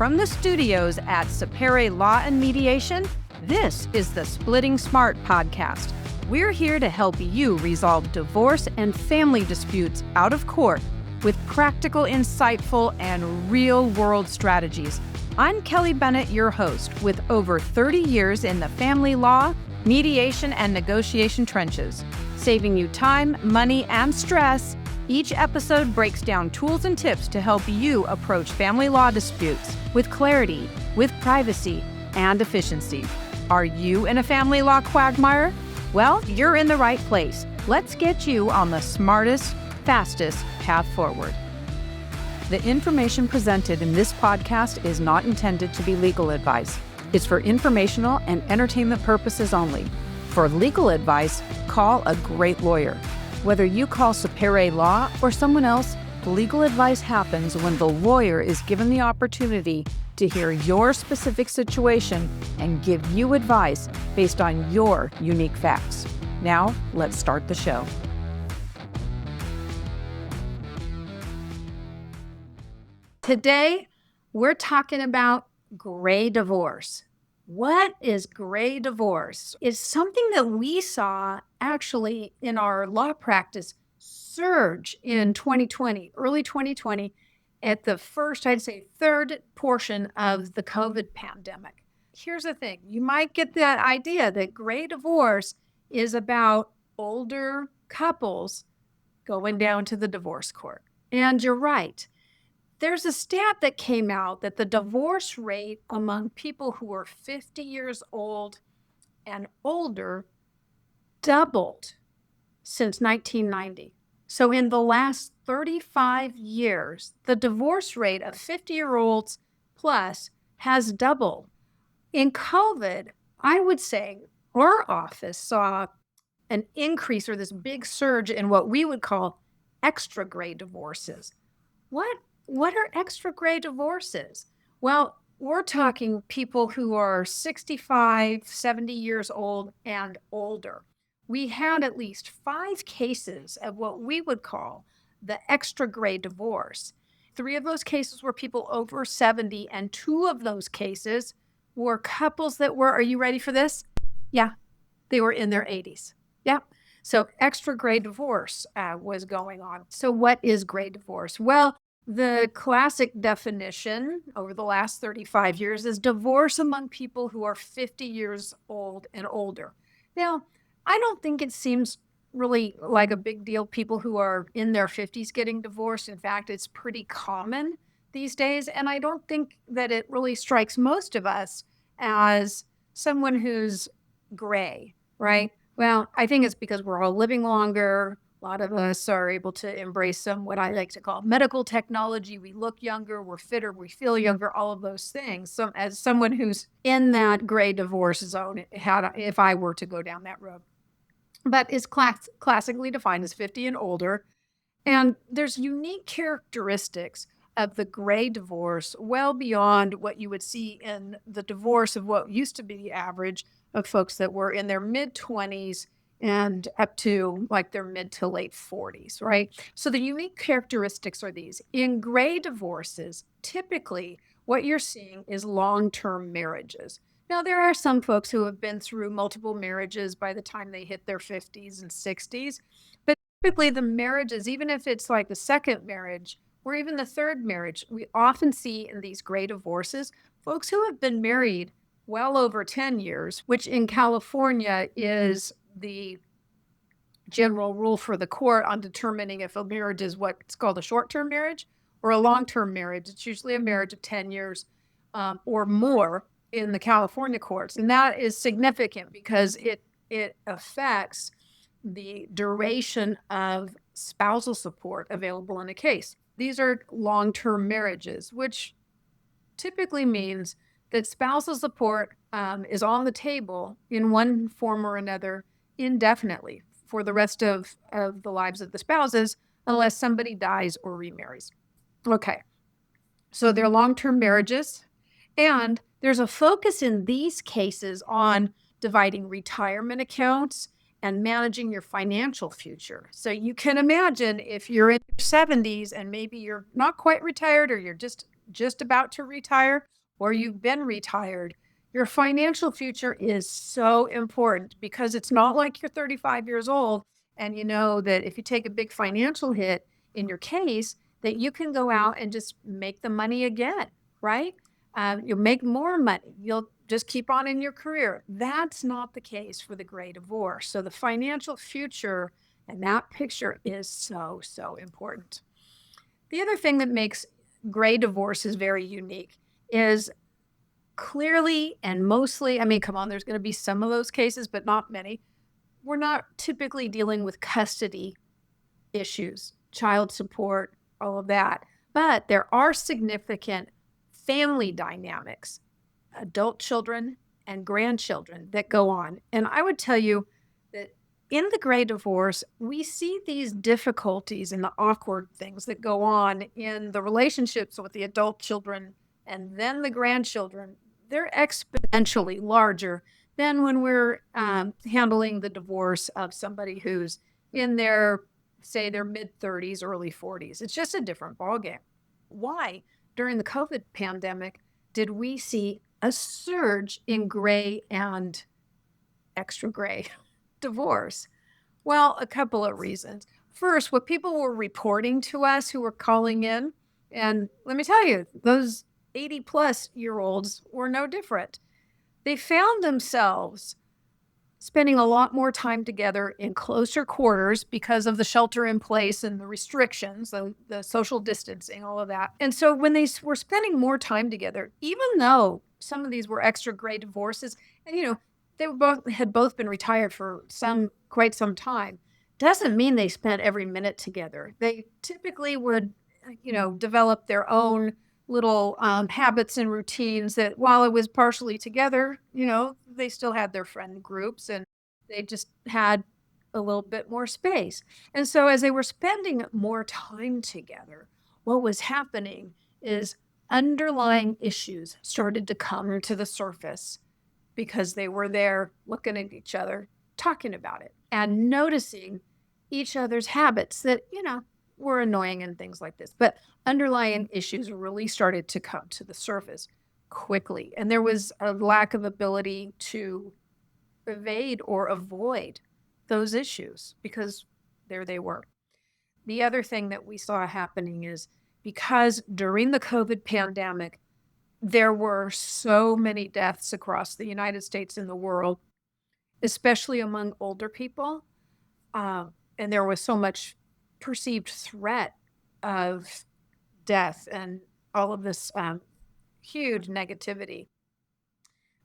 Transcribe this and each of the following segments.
from the studios at Sapere Law Mediation, this is the Splitting Smart podcast. We're here to help you resolve divorce and family disputes out of court with practical, insightful, and real-world strategies. I'm Kelly Bennett, your host, with over 30 years in the family law, mediation, and negotiation trenches. Saving you time, money, and stress, each episode breaks down tools and tips to help you approach family law disputes with clarity, with privacy, and efficiency. Are you in a family law quagmire? Well, you're in the right place. Let's get you on the smartest, fastest path forward. The information presented in this podcast is not intended to be legal advice. It's for informational and entertainment purposes only. For legal advice, call a great lawyer. Whether you call Sapere Law or someone else, legal advice happens when the lawyer is given the opportunity to hear your specific situation and give you advice based on your unique facts. Now, let's start the show. Today, we're talking about gray divorce. What is gray divorce? It's something that we saw actually in our law practice surge in 2020, early 2020, at the first, I'd say, third portion of the COVID pandemic. Here's the thing. You might get that idea that gray divorce is about older couples going down to the divorce court. And you're right. There's a stat that came out that the divorce rate among people who are 50 years old and older doubled since 1990. So in the last 35 years, the divorce rate of 50-year-olds plus has doubled. In COVID, I would say our office saw an increase or this big surge in what we would call extra gray divorces. What are extra gray divorces? Well, we're talking people who are 65, 70 years old and older. We had at least 5 cases of what we would call the extra gray divorce. 3 of those cases were people over 70, and 2 of those cases were couples that were, are you ready for this? Yeah, they were in their 80s. Yeah. So extra gray divorce was going on. So what is gray divorce? Well, the classic definition over the last 35 years is divorce among people who are 50 years old and older. Now, I don't think it seems really like a big deal, people who are in their 50s getting divorced. In fact, it's pretty common these days. And I don't think that it really strikes most of us as someone who's gray, right? Well, I think it's because we're all living longer. A lot of us are able to embrace some, what I like to call medical technology. We look younger, we're fitter, we feel younger, all of those things. So as someone who's in that gray divorce zone, if I were to go down that road, but is classically defined as 50 and older. And there's unique characteristics of the gray divorce well beyond what you would see in the divorce of what used to be the average of folks that were in their mid-20s and up to like their mid to late 40s, right? So the unique characteristics are these. In gray divorces, typically what you're seeing is long-term marriages. Now, there are some folks who have been through multiple marriages by the time they hit their 50s and 60s, but typically the marriages, even if it's like the second marriage or even the third marriage, we often see in these gray divorces, folks who have been married well over 10 years, which in California is the general rule for the court on determining if a marriage is what's called a short-term marriage or a long-term marriage. It's usually a marriage of 10 years or more in the California courts. And that is significant because it affects the duration of spousal support available in a case. These are long-term marriages, which typically means that spousal support is on the table in one form or another indefinitely for the rest of the lives of the spouses, unless somebody dies or remarries. Okay, so they're long-term marriages, and there's a focus in these cases on dividing retirement accounts and managing your financial future. So you can imagine if you're in your 70s and maybe you're not quite retired or you're just just about to retire or you've been retired, your financial future is so important because it's not like you're 35 years old and you know that if you take a big financial hit in your case, that you can go out and just make the money again, right? You'll make more money. You'll just keep on in your career. That's not the case for the gray divorce. So the financial future and that picture is so, so important. The other thing that makes gray divorces very unique is clearly and mostly, I mean, come on, there's going to be some of those cases, but not many. We're not typically dealing with custody issues, child support, all of that. But there are significant family dynamics, adult children and grandchildren that go on. And I would tell you that in the gray divorce, we see these difficulties and the awkward things that go on in the relationships with the adult children and then the grandchildren. They're exponentially larger than when we're handling the divorce of somebody who's in their, say, their mid 30s, early 40s. It's just a different ballgame. Why? During the COVID pandemic, did we see a surge in gray and extra gray divorce? Well, a couple of reasons. First, what people were reporting to us who were calling in, and let me tell you, those 80-plus-year-olds were no different. They found themselves spending a lot more time together in closer quarters because of the shelter in place and the restrictions, the social distancing, all of that. And so when they were spending more time together, even though some of these were extra gray divorces, and they had both been retired for quite some time, doesn't mean they spent every minute together. They typically would, develop their own little habits and routines that while it was partially together, they still had their friend groups and they just had a little bit more space. And so as they were spending more time together, what was happening is underlying issues started to come to the surface because they were there looking at each other, talking about it and noticing each other's habits that, were annoying and things like this. But underlying issues really started to come to the surface quickly. And there was a lack of ability to evade or avoid those issues because there they were. The other thing that we saw happening is because during the COVID pandemic, there were so many deaths across the United States and the world, especially among older people. And there was so much perceived threat of death and all of this huge negativity.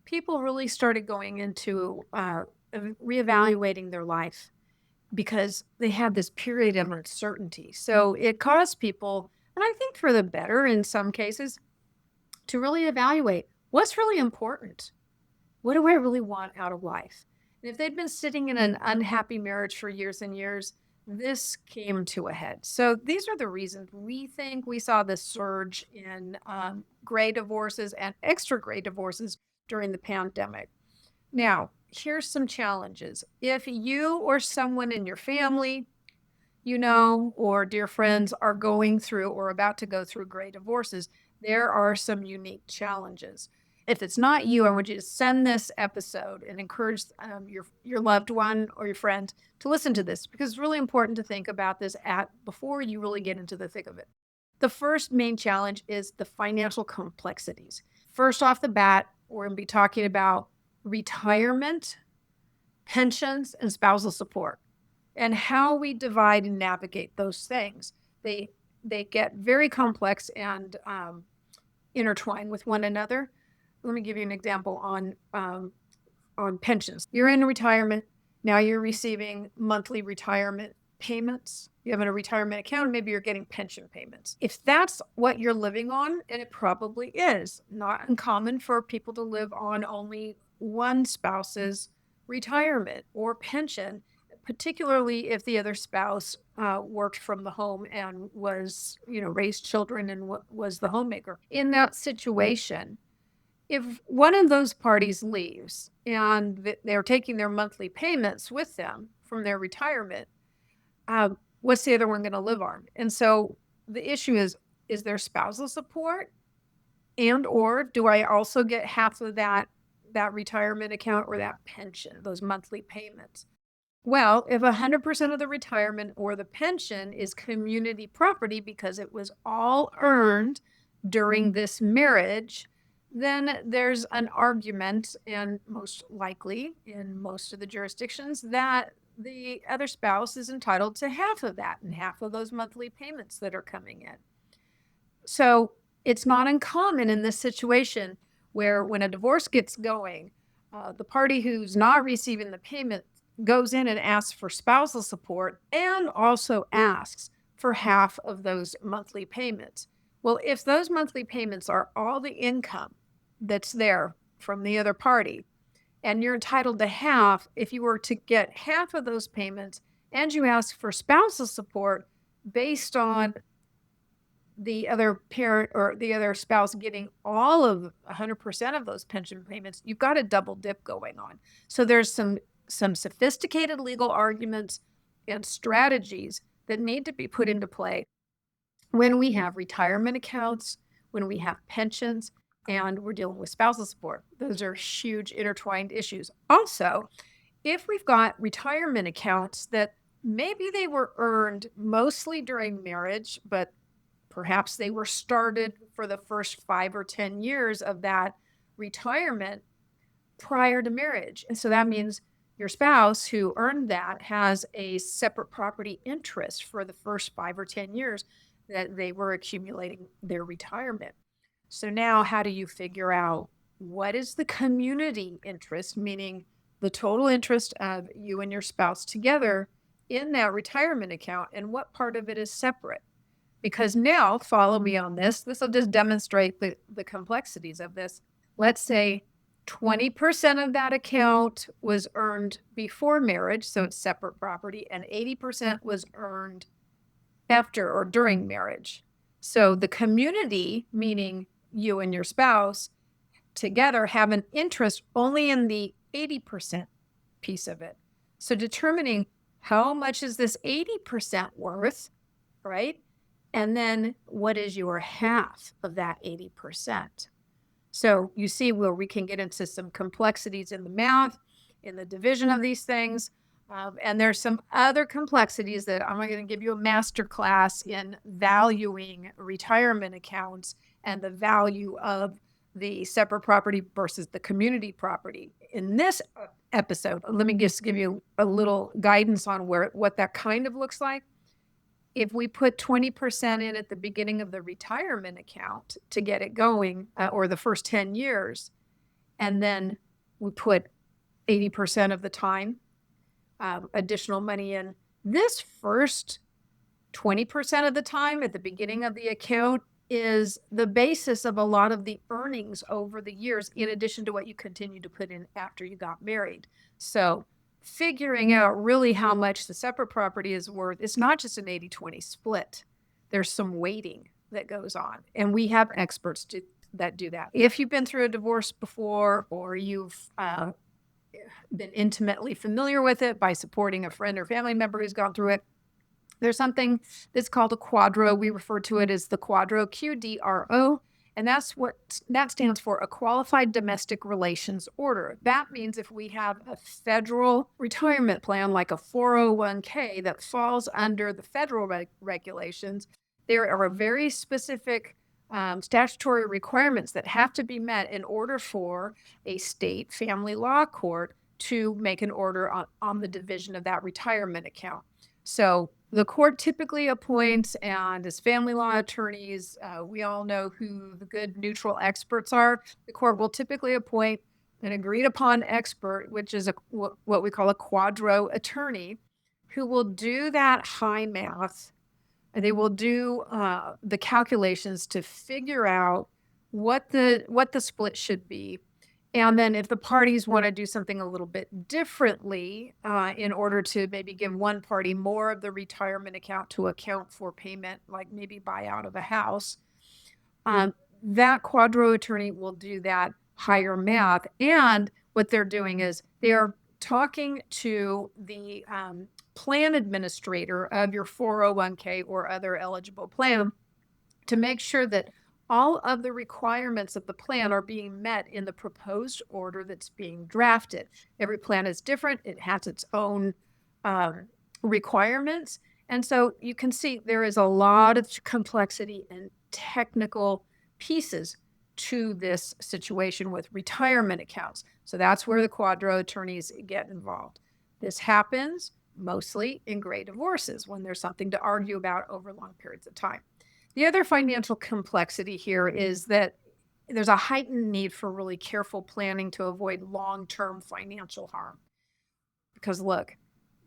People really started going into reevaluating their life because they had this period of uncertainty. So it caused people, and I think for the better in some cases, to really evaluate what's really important. What do I really want out of life? And if they'd been sitting in an unhappy marriage for years and years, this came to a head. So these are the reasons we think we saw this surge in gray divorces and extra gray divorces during the pandemic. Now, here's some challenges. If you or someone in your family, or dear friends are going through or about to go through gray divorces, there are some unique challenges. If it's not you, I want you to send this episode and encourage your loved one or your friend to listen to this because it's really important to think about this before you really get into the thick of it. The first main challenge is the financial complexities. First off the bat, we're going to be talking about retirement, pensions, and spousal support and how we divide and navigate those things. They get very complex and intertwine with one another. Let me give you an example on pensions. You're in retirement. Now you're receiving monthly retirement payments. You have a retirement account, maybe you're getting pension payments. If that's what you're living on, and it probably is, not uncommon for people to live on only one spouse's retirement or pension, particularly if the other spouse worked from the home and was, raised children and was the homemaker. In that situation, if one of those parties leaves and they're taking their monthly payments with them from their retirement, what's the other one going to live on? And so the issue is there spousal support And or do I also get half of that retirement account or that pension, those monthly payments? Well, if 100% of the retirement or the pension is community property because it was all earned during this marriage, then there's an argument, and most likely in most of the jurisdictions, that the other spouse is entitled to half of that and half of those monthly payments that are coming in. So it's not uncommon in this situation where when a divorce gets going, the party who's not receiving the payment goes in and asks for spousal support and also asks for half of those monthly payments. Well, if those monthly payments are all the income that's there from the other party, and you're entitled to half, if you were to get half of those payments and you ask for spousal support based on the other parent or the other spouse getting all of 100% of those pension payments, you've got a double dip going on. So there's some sophisticated legal arguments and strategies that need to be put into play when we have retirement accounts, when we have pensions, and we're dealing with spousal support. Those are huge intertwined issues. Also, if we've got retirement accounts that maybe they were earned mostly during marriage, but perhaps they were started for the first 5 or 10 years of that retirement prior to marriage. And so that means your spouse who earned that has a separate property interest for the first 5 or 10 years that they were accumulating their retirement. So now how do you figure out what is the community interest, meaning the total interest of you and your spouse together in that retirement account, and what part of it is separate? Because now, follow me on this, this will just demonstrate the complexities of this. Let's say 20% of that account was earned before marriage, so it's separate property, and 80% was earned after or during marriage. So the community, meaning you and your spouse together, have an interest only in the 80% piece of it. So determining how much is this 80% worth, right? And then what is your half of that 80%? So you see where we can get into some complexities in the math, in the division of these things. And there's some other complexities that I'm going to give you a master class in valuing retirement accounts and the value of the separate property versus the community property. In this episode, let me just give you a little guidance on what that kind of looks like. If we put 20% in at the beginning of the retirement account to get it going, or the first 10 years, and then we put 80% of the time additional money in, this first 20% of the time at the beginning of the account is the basis of a lot of the earnings over the years, in addition to what you continue to put in after you got married. So figuring out really how much the separate property is worth, it's not just an 80-20 split. There's some weighting that goes on. And we have experts that do that. If you've been through a divorce before, or you've been intimately familiar with it by supporting a friend or family member who's gone through it, there's something that's called a quadro. We refer to it as the quadro, QDRO. And that stands for a qualified domestic relations order. That means if we have a federal retirement plan, like a 401k that falls under the federal regulations, there are very specific statutory requirements that have to be met in order for a state family law court to make an order on the division of that retirement account. So the court typically appoints, and as family law attorneys, we all know who the good neutral experts are. The court will typically appoint an agreed upon expert, which is what we call a quadro attorney, who will do that high math. They will do the calculations to figure out what the split should be. And then if the parties want to do something a little bit differently in order to maybe give one party more of the retirement account to account for payment, like maybe buy out of a house, that quadro attorney will do that higher math. And what they're doing is they're talking to the plan administrator of your 401k or other eligible plan to make sure that all of the requirements of the plan are being met in the proposed order that's being drafted. Every plan is different. It has its own um, requirements. And so you can see there is a lot of complexity and technical pieces to this situation with retirement accounts. So that's where the quadro attorneys get involved. This happens mostly in gray divorces when there's something to argue about over long periods of time. The other financial complexity here is that there's a heightened need for really careful planning to avoid long-term financial harm. Because look,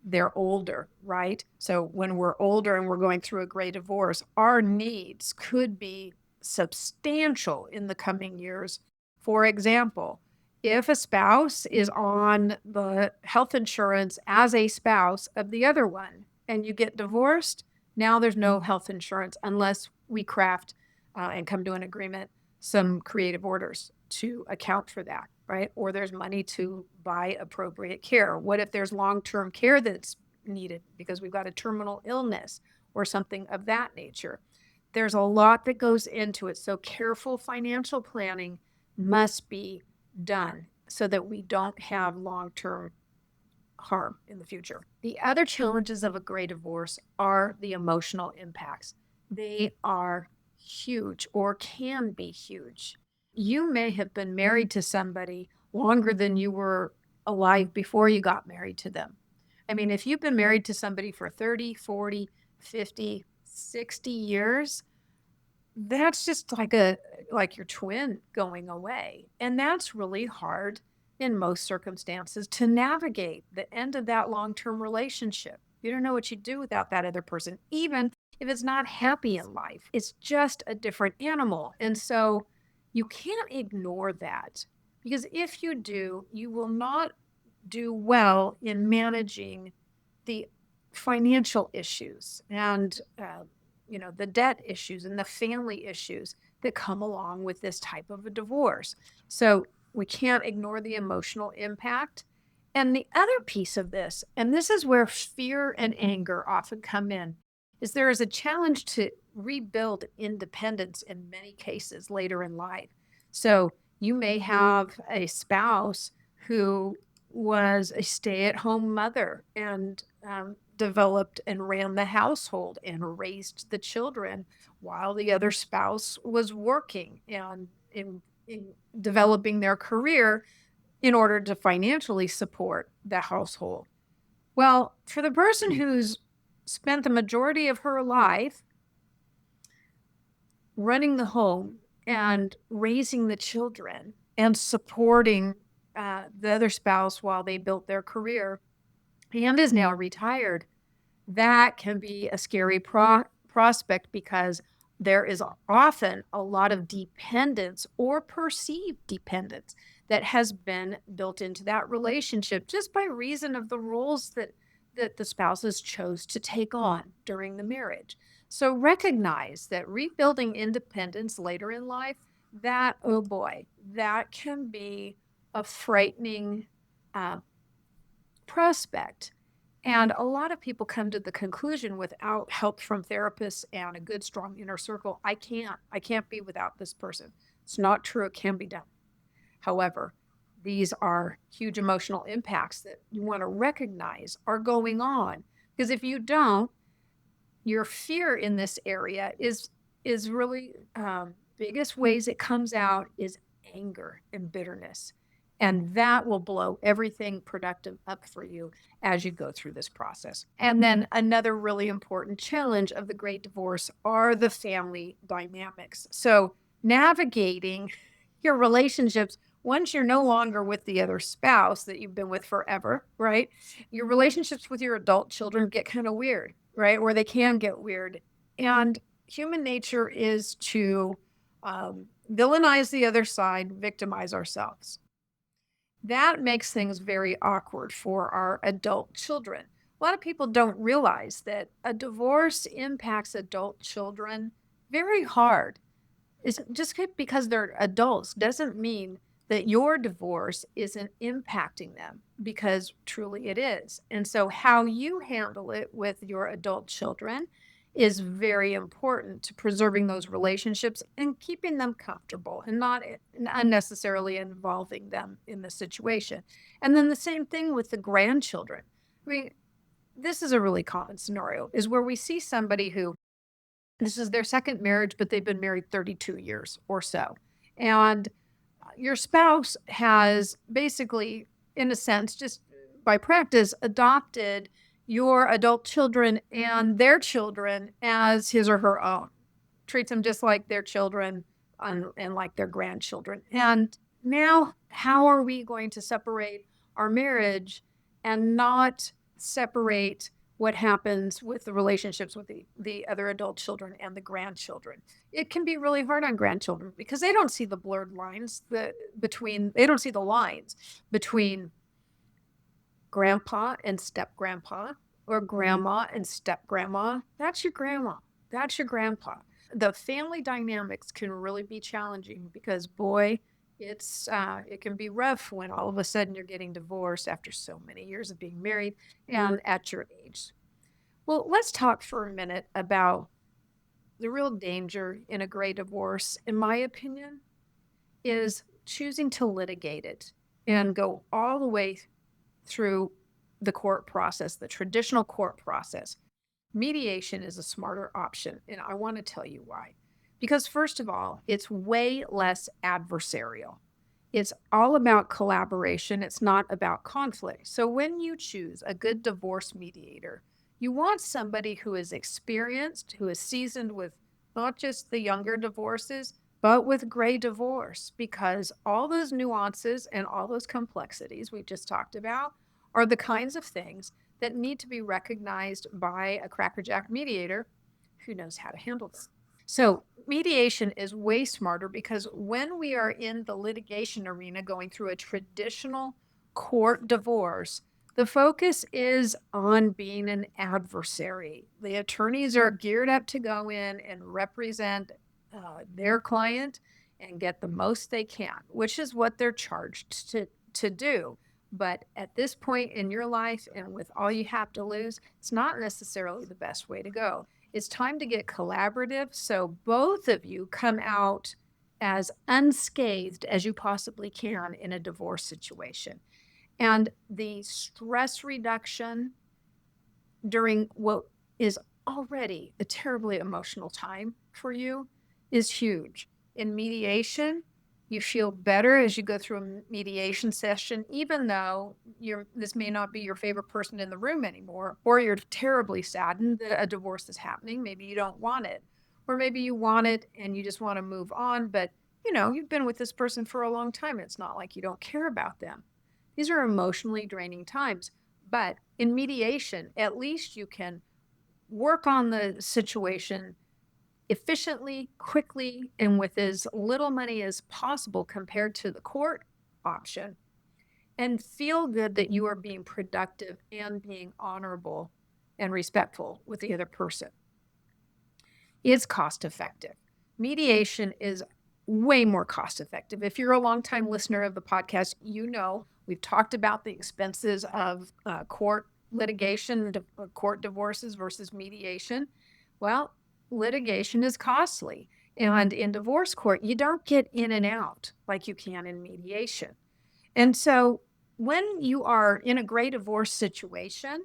they're older, right? So when we're older and we're going through a gray divorce, our needs could be substantial in the coming years. For example, if a spouse is on the health insurance as a spouse of the other one and you get divorced, now there's no health insurance unless we craft and come to an agreement some creative orders to account for that, right? Or there's money to buy appropriate care. What if there's long-term care that's needed because we've got a terminal illness or something of that nature? There's a lot that goes into it. So careful financial planning must be done so that we don't have long-term harm in the future. The other challenges of a gray divorce are the emotional impacts. They are huge or can be huge. You may have been married to somebody longer than you were alive before you got married to them. I mean, if you've been married to somebody for 30, 40, 50, 60 years, that's just like your twin going away. And that's really hard in most circumstances to navigate the end of that long-term relationship. You don't know what you do without that other person, even if it's not happy in life. It's just a different animal. And so you can't ignore that, because if you do, you will not do well in managing the financial issues and the debt issues and the family issues that come along with this type of a divorce. So we can't ignore the emotional impact. And the other piece of this, and this is where fear and anger often come in, is there is a challenge to rebuild independence in many cases later in life. So you may have a spouse who was a stay-at-home mother and developed and ran the household and raised the children while the other spouse was working and in developing their career in order to financially support the household. Well, for the person who's spent the majority of her life running the home and raising the children and supporting the other spouse while they built their career and is now retired, that can be a scary prospect, because there is often a lot of dependence or perceived dependence that has been built into that relationship just by reason of the roles that the spouses chose to take on during the marriage. So recognize that rebuilding independence later in life, that, oh boy, that can be a frightening prospect. And a lot of people come to the conclusion, without help from therapists and a good, strong inner circle, I can't be without this person. It's not true. It can be done. However, these are huge emotional impacts that you want to recognize are going on. Because if you don't, your fear in this area is really biggest ways it comes out is anger and bitterness. And that will blow everything productive up for you as you go through this process. And then another really important challenge of the Great Divorce are the family dynamics. So navigating your relationships once you're no longer with the other spouse that you've been with forever, right? Your relationships with your adult children get kind of weird, right? Or they can get weird. And human nature is to villainize the other side, victimize ourselves. That makes things very awkward for our adult children. A lot of people don't realize that a divorce impacts adult children very hard. It's just because they're adults doesn't mean that your divorce isn't impacting them, because truly it is. And so how you handle it with your adult children is very important to preserving those relationships and keeping them comfortable and not unnecessarily involving them in the situation. And then the same thing with the grandchildren. I mean, this is a really common scenario is where we see somebody who this is their second marriage, but they've been married 32 years or so. And your spouse has basically, in a sense, just by practice, adopted your adult children and their children as his or her own, treats them just like their children and like their grandchildren. And now, how are we going to separate our marriage and not separate what happens with the relationships with the other adult children and the grandchildren? It can be really hard on grandchildren because they don't see the blurred lines they don't see the lines between grandpa and step grandpa or grandma and step grandma. That's your grandma. That's your grandpa. The family dynamics can really be challenging because boy, it can be rough when all of a sudden you're getting divorced after so many years of being married and at your age. Well, let's talk for a minute about the real danger in a gray divorce, in my opinion, is choosing to litigate it and go all the way through the court process, the traditional court process. Mediation is a smarter option, and I want to tell you why. Because, first of all, it's way less adversarial. It's all about collaboration, it's not about conflict. So, when you choose a good divorce mediator, you want somebody who is experienced, who is seasoned with not just the younger divorces, but with gray divorce, because all those nuances and all those complexities we just talked about are the kinds of things that need to be recognized by a crackerjack mediator who knows how to handle this. So mediation is way smarter because when we are in the litigation arena going through a traditional court divorce, the focus is on being an adversary. The attorneys are geared up to go in and represent their client and get the most they can, which is what they're charged to do. But at this point in your life and with all you have to lose, it's not necessarily the best way to go. It's time to get collaborative so both of you come out as unscathed as you possibly can in a divorce situation. And the stress reduction during what is already a terribly emotional time for you is huge. In mediation, you feel better as you go through a mediation session, even though this may not be your favorite person in the room anymore, or you're terribly saddened that a divorce is happening. Maybe you don't want it, or maybe you want it and you just want to move on, but you've been with this person for a long time. It's not like you don't care about them. These are emotionally draining times, but in mediation, at least you can work on the situation efficiently, quickly, and with as little money as possible compared to the court option, and feel good that you are being productive and being honorable and respectful with the other person. It's cost effective. Mediation is way more cost effective. If you're a longtime listener of the podcast, we've talked about the expenses of court litigation, court divorces versus mediation. Well, litigation is costly. And in divorce court, you don't get in and out like you can in mediation. And so when you are in a gray divorce situation,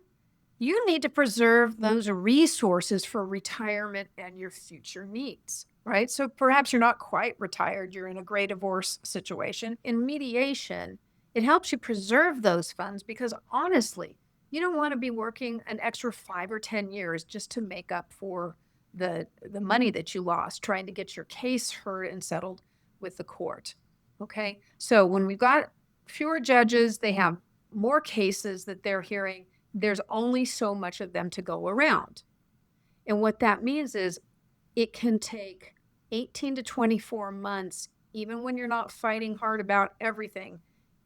you need to preserve those resources for retirement and your future needs, right? So perhaps you're not quite retired, you're in a gray divorce situation. In mediation, it helps you preserve those funds because honestly, you don't want to be working an extra 5 or 10 years just to make up for the money that you lost trying to get your case heard and settled with the court. Okay. So when we've got fewer judges, they have more cases that they're hearing. There's only so much of them to go around. And what that means is it can take 18 to 24 months, even when you're not fighting hard about everything,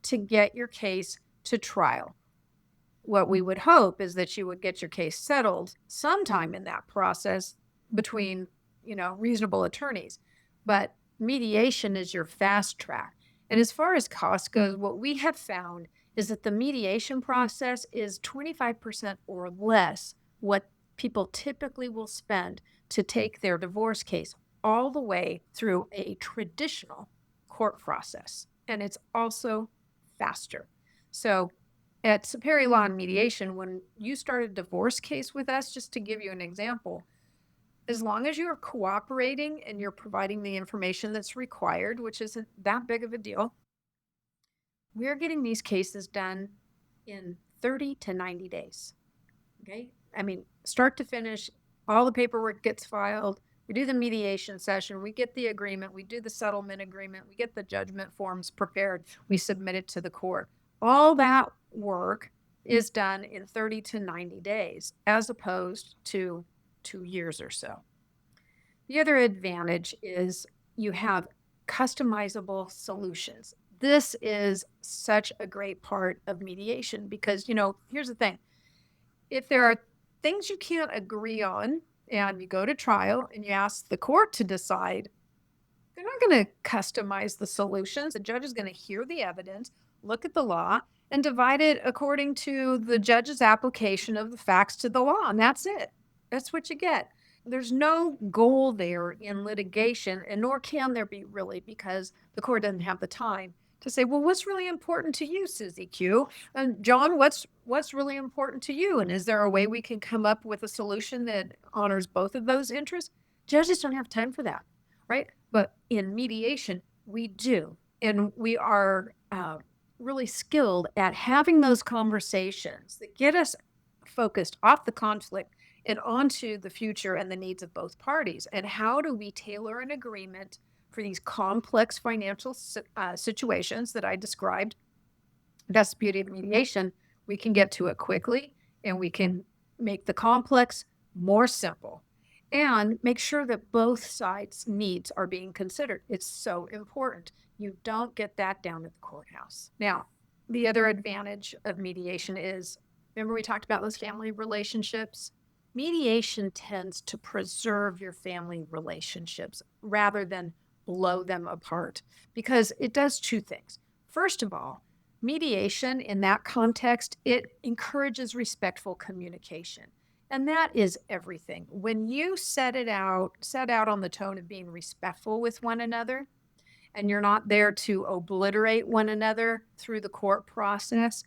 to get your case to trial. What we would hope is that you would get your case settled sometime in that process between, reasonable attorneys. But mediation is your fast track. And as far as cost goes, what we have found is that the mediation process is 25% or less what people typically will spend to take their divorce case all the way through a traditional court process. And it's also faster. So at Sapere Law Mediation, when you start a divorce case with us, just to give you an example, as long as you're cooperating and you're providing the information that's required, which isn't that big of a deal, we're getting these cases done in 30 to 90 days. Okay. I mean, start to finish, all the paperwork gets filed. We do the mediation session. We get the agreement. We do the settlement agreement. We get the judgment forms prepared. We submit it to the court. All that work is done in 30 to 90 days, as opposed to 2 years or so. The other advantage is you have customizable solutions. This is such a great part of mediation because, here's the thing. If there are things you can't agree on and you go to trial and you ask the court to decide, they're not going to customize the solutions. The judge is going to hear the evidence, look at the law, and divide it according to the judge's application of the facts to the law. And that's it. That's what you get. There's no goal there in litigation, and nor can there be really, because the court doesn't have the time to say, well, what's really important to you, Susie Q? And John, what's really important to you? And is there a way we can come up with a solution that honors both of those interests? Judges don't have time for that, right? But in mediation, we do. And we are really skilled at having those conversations that get us focused off the conflict and onto the future and the needs of both parties. And how do we tailor an agreement for these complex financial situations that I described? That's the beauty of mediation. We can get to it quickly, and we can make the complex more simple and make sure that both sides' needs are being considered. It's so important. You don't get that down at the courthouse. Now, the other advantage of mediation is, remember we talked about those family relationships? Mediation tends to preserve your family relationships rather than blow them apart, because it does two things. First of all, mediation in that context, it encourages respectful communication. And that is everything. When you set out on the tone of being respectful with one another, and you're not there to obliterate one another through the court process,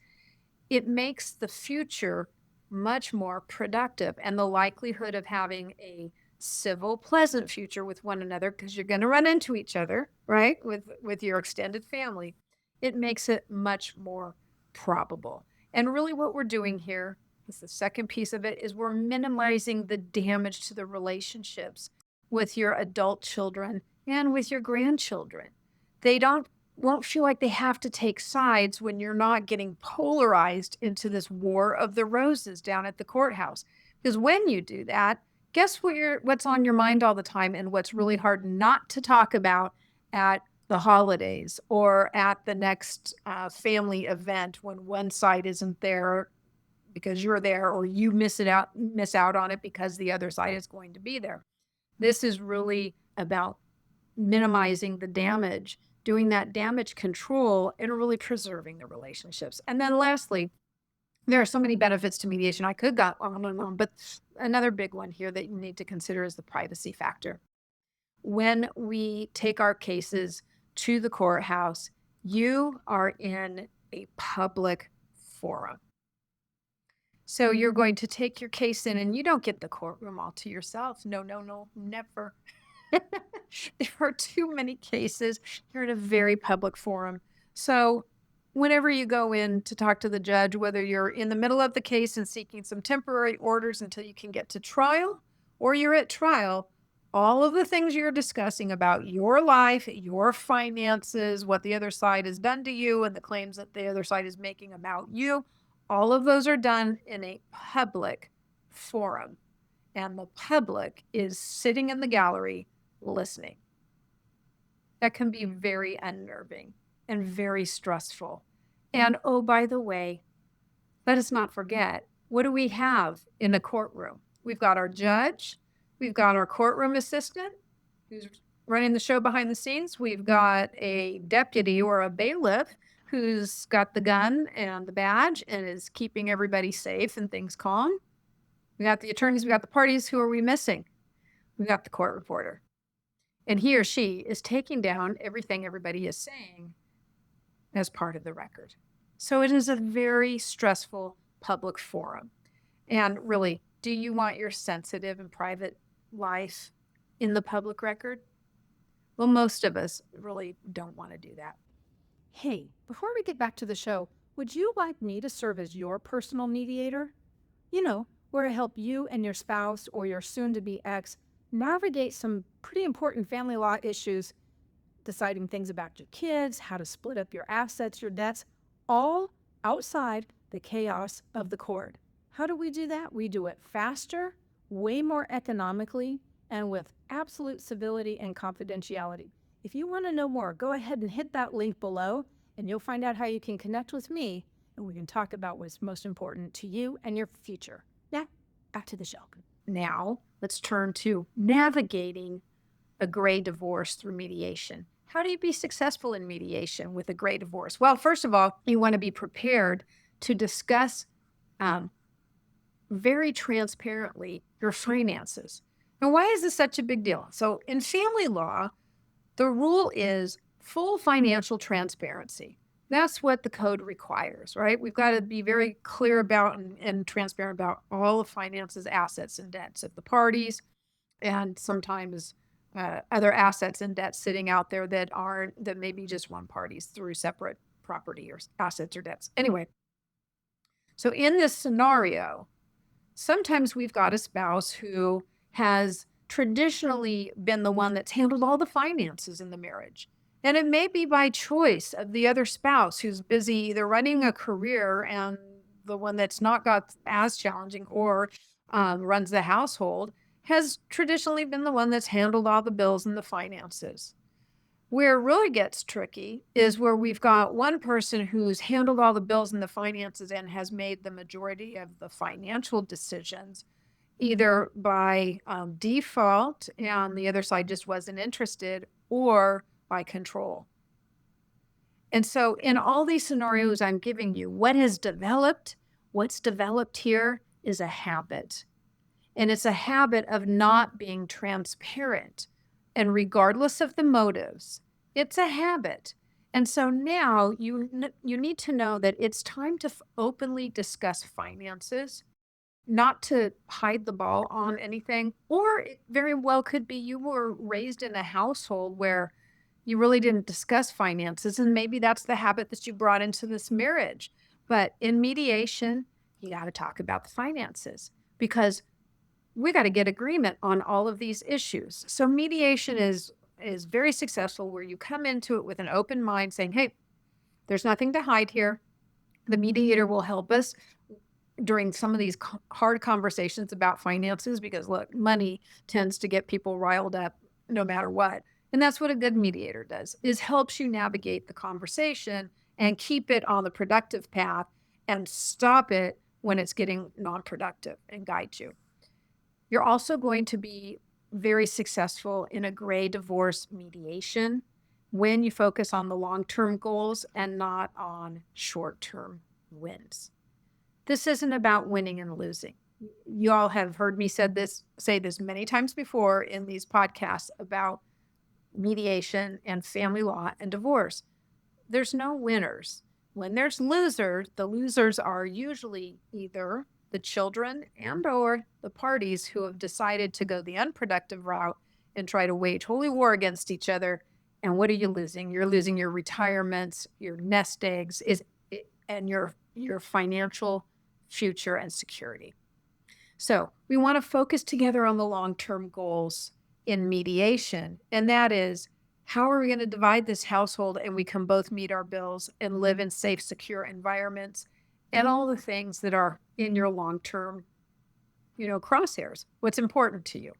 it makes the future much more productive and the likelihood of having a civil, pleasant future with one another, because you're going to run into each other, right? With your extended family. It makes it much more probable. And really what we're doing here is the second piece of it is we're minimizing the damage to the relationships with your adult children and with your grandchildren. They won't feel like they have to take sides when you're not getting polarized into this war of the roses down at the courthouse. Because when you do that, guess what's on your mind all the time and what's really hard not to talk about at the holidays or at the next family event when one side isn't there because you're there, or you miss out on it because the other side is going to be there. This is really about minimizing the damage, doing that damage control, and really preserving the relationships. And then lastly, there are so many benefits to mediation. I could go on and on, but another big one here that you need to consider is the privacy factor. When we take our cases to the courthouse, you are in a public forum. So you're going to take your case in, and you don't get the courtroom all to yourself. No, never. There are too many cases. You're in a very public forum. So whenever you go in to talk to the judge, whether you're in the middle of the case and seeking some temporary orders until you can get to trial, or you're at trial, all of the things you're discussing about your life, your finances, what the other side has done to you, and the claims that the other side is making about you, all of those are done in a public forum. And the public is sitting in the gallery listening. That can be very unnerving and very stressful. And oh, by the way, let us not forget, what do we have in a courtroom? We've got our judge, we've got our courtroom assistant who's running the show behind the scenes. We've got a deputy or a bailiff who's got the gun and the badge and is keeping everybody safe and things calm. We got the attorneys, we got the parties. Who are we missing? We got the court reporter. And he or she is taking down everything everybody is saying as part of the record. So it is a very stressful public forum. And really, do you want your sensitive and private life in the public record? Well, most of us really don't want to do that. Hey, before we get back to the show, would you like me to serve as your personal mediator? You know, where I help you and your spouse or your soon to be ex navigate some pretty important family law issues, deciding things about your kids, how to split up your assets, your debts, all outside the chaos of the court. How do we do that? We do it faster, way more economically, and with absolute civility and confidentiality. If you want to know more, go ahead and hit that link below, and you'll find out how you can connect with me, and we can talk about what's most important to you and your future. Now, back to the show. Now, let's turn to navigating a gray divorce through mediation. How do you be successful in mediation with a gray divorce? Well, first of all, you want to be prepared to discuss very transparently your finances. And why is this such a big deal? So in family law, the rule is full financial transparency. That's what the code requires, right? We've got to be very clear about and transparent about all of finances, assets, and debts of the parties, and sometimes other assets and debts sitting out there that may be just one party's through separate property or assets or debts. Anyway, so in this scenario, sometimes we've got a spouse who has traditionally been the one that's handled all the finances in the marriage. And it may be by choice of the other spouse who's busy either running a career and the one that's not got as challenging or runs the household has traditionally been the one that's handled all the bills and the finances. Where it really gets tricky is where we've got one person who's handled all the bills and the finances and has made the majority of the financial decisions, either by default and the other side just wasn't interested, or by control. And so in all these scenarios I'm giving you, what's developed here is a habit. And it's a habit of not being transparent. And regardless of the motives, it's a habit. And so now you need to know that it's time to openly discuss finances, not to hide the ball on anything. Or it very well could be you were raised in a household where you really didn't discuss finances, and maybe that's the habit that you brought into this marriage. But in mediation, you got to talk about the finances because we got to get agreement on all of these issues. So mediation is very successful where you come into it with an open mind saying, hey, there's nothing to hide here. The mediator will help us during some of these hard conversations about finances because, look, money tends to get people riled up no matter what. And that's what a good mediator does, is helps you navigate the conversation and keep it on the productive path and stop it when it's getting non-productive and guide you. You're also going to be very successful in a gray divorce mediation when you focus on the long-term goals and not on short-term wins. This isn't about winning and losing. You all have heard me say this many times before in these podcasts about mediation and family law and divorce. There's no winners. When there's losers, the losers are usually either the children and or the parties who have decided to go the unproductive route and try to wage holy war against each other. And what are you losing? You're losing your retirements, your nest eggs, and your financial future and security. So we want to focus together on the long-term goals in mediation. And that is, how are we going to divide this household and we can both meet our bills and live in safe, secure environments and all the things that are in your long-term, crosshairs. What's important to you,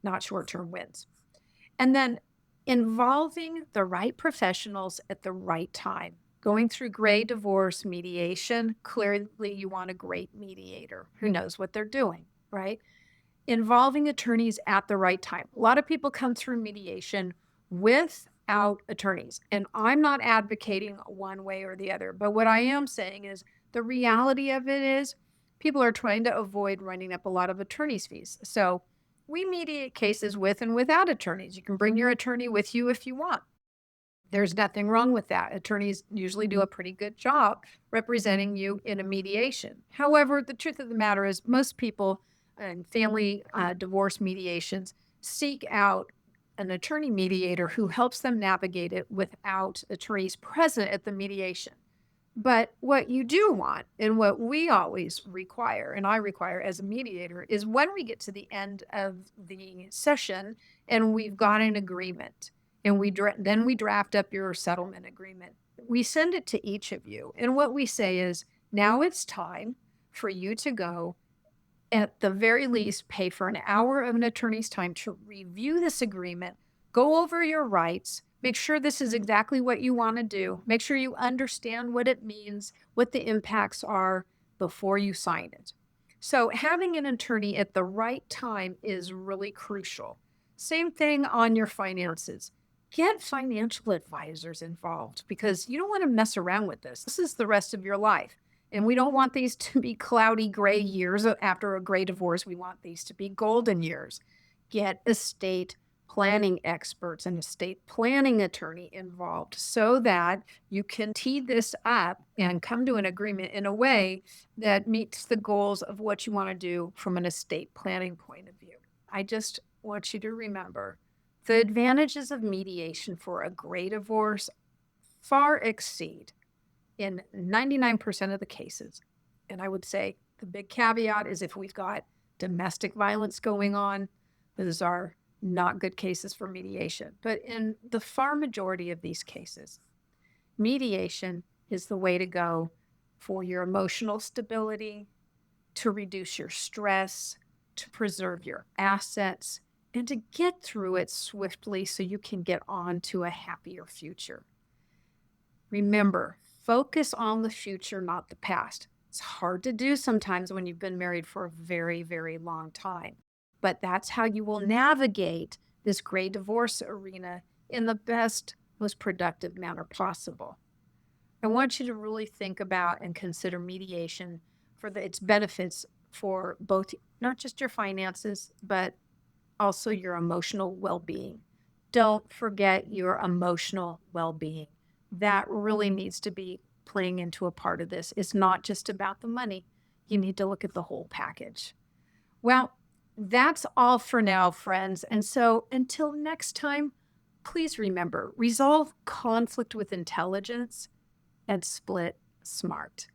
not short-term wins. And then involving the right professionals at the right time. Going through gray divorce mediation, clearly you want a great mediator who knows what they're doing, right? Involving attorneys at the right time. A lot of people come through mediation without attorneys, and I'm not advocating one way or the other, but what I am saying is the reality of it is People are trying to avoid running up a lot of attorney's fees. So we mediate cases with and without attorneys. You can bring your attorney with you if you want. There's nothing wrong with that. Attorneys usually do a pretty good job representing you in a mediation. However, the truth of the matter is, most people in family divorce mediations seek out an attorney mediator who helps them navigate it without attorneys present at the mediation. But what you do want, and what we always require, and I require as a mediator, is when we get to the end of the session and we've got an agreement, and then we draft up your settlement agreement. We send it to each of you, and what we say is, now it's time for you to go, at the very least, pay for an hour of an attorney's time to review this agreement, go over your rights, make sure this is exactly what you want to do, make sure you understand what it means, what the impacts are before you sign it. So having an attorney at the right time is really crucial. Same thing on your finances. Get financial advisors involved because you don't want to mess around with this. This is the rest of your life. And we don't want these to be cloudy gray years after a gray divorce. We want these to be golden years. Get estate planning experts and estate planning attorney involved so that you can tee this up and come to an agreement in a way that meets the goals of what you want to do from an estate planning point of view. I just want you to remember the advantages of mediation for a gray divorce far exceed in 99% of the cases. And I would say the big caveat is if we've got domestic violence going on, those are not good cases for mediation. But in the far majority of these cases, mediation is the way to go for your emotional stability, to reduce your stress, to preserve your assets, and to get through it swiftly so you can get on to a happier future. Remember, focus on the future, not the past. It's hard to do sometimes when you've been married for a very, very long time. But that's how you will navigate this gray divorce arena in the best, most productive manner possible. I want you to really think about and consider mediation for its benefits for both, not just your finances, but also your emotional well-being. Don't forget your emotional well-being. That really needs to be playing into a part of this. It's not just about the money. You need to look at the whole package. Well, that's all for now, friends. And so until next time, please remember, resolve conflict with intelligence and split smart.